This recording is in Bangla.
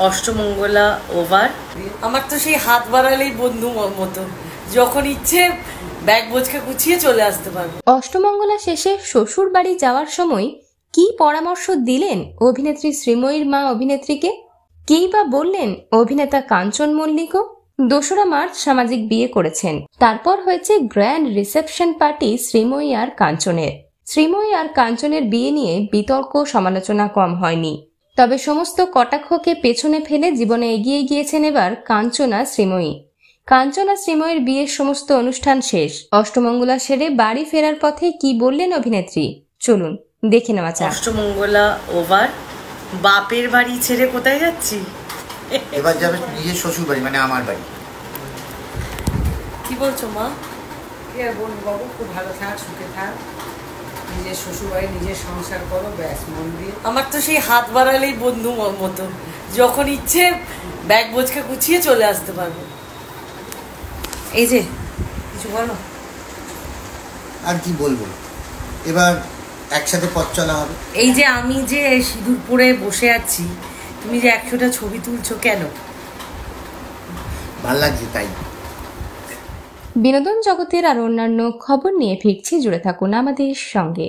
অষ্টমঙ্গলা ওভার। আমার তো সেই হাত বাড়ালেই বন্ধু মতো, যখন ইচ্ছে ব্যাগ বোঝকা গুছিয়ে চলে আসতে পারবো। অষ্টমঙ্গলা শেষে শ্বশুর বাড়ি যাওয়ার সময় কি পরামর্শ দিলেন অভিনেত্রী শ্রীময়ীর মা অভিনেত্রীকে? কেই বা বললেন অভিনেতা কাঞ্চন মল্লিকও? 2রা মার্চ সামাজিক বিয়ে করেছেন, তারপর হয়েছে গ্র্যান্ড রিসেপশন পার্টি শ্রীময়ী আর কাঞ্চনের। শ্রীময়ী আর কাঞ্চনের বিয়ে নিয়ে বিতর্ক সমালোচনা কম হয়নি, তবে সমস্ত কটাক্ষকে পেছনে ফেলে জীবনে এগিয়ে গিয়েছেন এবার কাঞ্চনা শ্রীময়ী। কাঞ্চনা শ্রীময়ীর বিয়ের সমস্ত অনুষ্ঠান শেষ, অষ্টমঙ্গলা সেরে বাড়ি ফেরার পথে কি বললেন অভিনেত্রী, চলুন দেখে নেওয়া যাক। অষ্টমঙ্গলা ওভার। বাপের বাড়ি ছেড়ে কোথায় যাচ্ছি? এবার যাবে নিজের শ্বশুর বাড়ি, মানে আমার বাড়ি। কি বলছো মা? কি আর বলবো বাবু, খুব ভালো থাক, সুখে থাক, নিজের শ্বশুর বাড়ি নিজের সংসার করো, ব্যাস মন দিয়ে। আমার তো সেই হাত বাড়ালেই বন্ধু মতো, যখন ইচ্ছে ব্যাগ বোঝকা গুছিয়ে চলে আসতে পারবো। এই যে কিছু বলো। আর কি বলবো, এবার একসাথে পথ চলা হবে। এই যে আমি যে সিঁদুর পরে বসে আছি, তুমি যে 100টা ছবি তুলছো কেন? ভাল লাগছে তাই। বিনোদন জগতের আর অন্যান্য খবর নিয়ে ফিরছি, জুড়ে থাকুন আমাদের সঙ্গে।